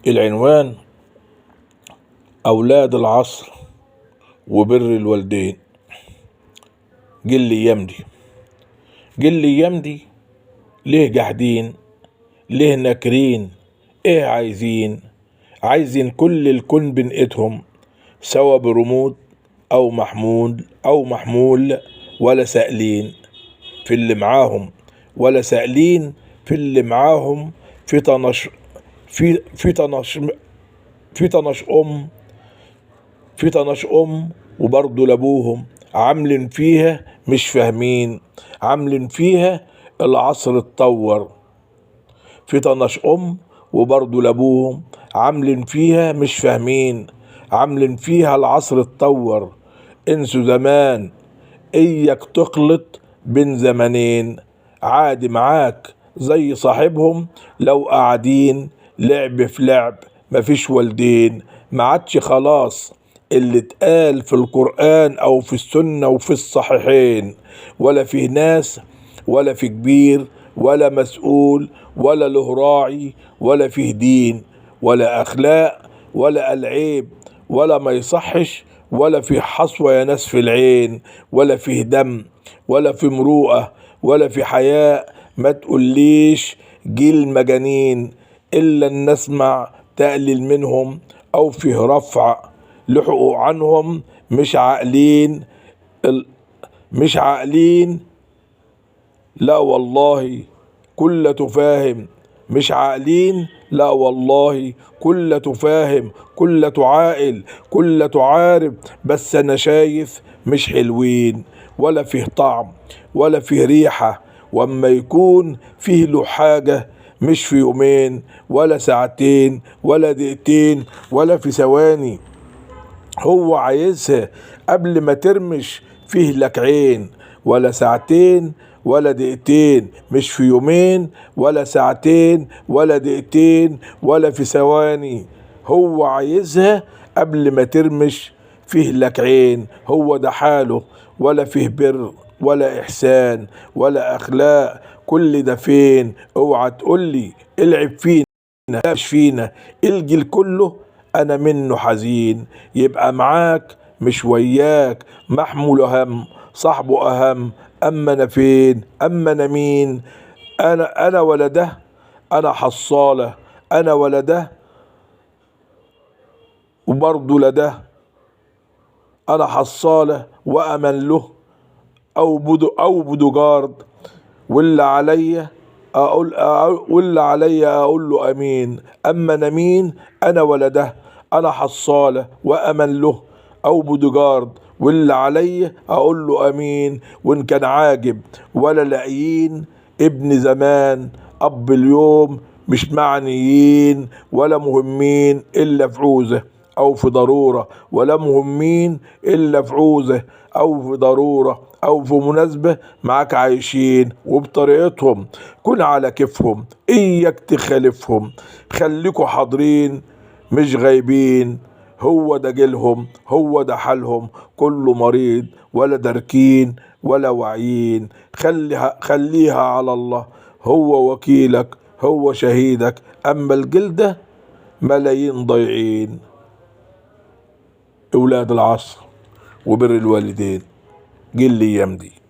العنوان: أولاد العصر وبر الوالدين. جه الأيام دي ليه جاحدين، ليه ناكرين، ايه عايزين كل الكون بنقتهم سوا برمود أو محمول، ولا سائلين في اللي معاهم، ولا سائلين في اللي معاهم. في طنش في في طنش في طنش أم في طنش وبرضه لابوهم عاملين فيها مش فاهمين، عاملين فيها العصر اتطور. في طنش وبرضه لابوهم عاملين فيها مش فاهمين، عاملين فيها العصر اتطور. انسوا زمان، اياك تخلط بين زمنين، عادي معاك زي صاحبهم لو قاعدين لعب في لعب. مفيش والدين، ما عادش خلاص اللي اتقال في القرآن او في السنة وفي الصحيحين، ولا فيه ناس، ولا في كبير، ولا مسؤول، ولا له راعي، ولا فيه دين، ولا اخلاق، ولا العيب، ولا ما يصحش، ولا في حصوة يا ناس في العين، ولا فيه دم، ولا في مروءة، ولا في حياء. ما تقوليش جيل مجانين إلا أن نسمع تقليل منهم أو فيه رفع لحقوا عنهم. مش عاقلين، لا والله كل تفاهم. مش عاقلين، لا والله كل تفاهم، كل تعاقل، كل تعارف. بس انا شايف مش حلوين، ولا فيه طعم، ولا فيه ريحة. واما يكون فيه له حاجة مش في يومين، ولا ساعتين، ولا دقيقتين، ولا في ثواني. هو عايزها قبل ما ترمش فيه لك عين، ولا ساعتين، ولا دقيقتين، مش في يومين، ولا ساعتين، ولا دقيقتين، ولا في ثواني. هو عايزها قبل ما ترمش فيه لك عين. هو ده حاله، ولا فيه بر، ولا إحسان، ولا أخلاق. كل ده فين؟ اوعى تقولي العب فينا، لا مش فينا. الجيل كله انا منه حزين، يبقى معاك مش وياك، محمول هم صاحبه اهم. اما انا فين؟ اما انا مين؟ انا ولا ده، انا حصالة. انا ولا ده وبرضه لا ده، انا حصالة وامن له او بودوجارد. واللي عليا اقول له امين. اما انا مين؟ انا ولا ده، انا حصالة وامن له او بودوجارد. واللي عليا اقول له امين. وان كان عاجب ولا لاقيين، ابن زمان اب اليوم مش معنيين، ولا مهمين الا في عوزة او في ضرورة، ولا مهمين الا في عوزة او في ضرورة او في مناسبة. معاك عايشين وبطريقتهم، كن على كيفهم، اياك تخالفهم. خليكوا حاضرين مش غايبين. هو ده جيلهم، هو ده حالهم، كله مريض ولا داركين ولا واعيين. خليها على الله، هو وكيلك، هو شهيدك. اما الجيل ده ملايين ضايعين. اولاد العصر وبر الوالدين. جيل الايام دي.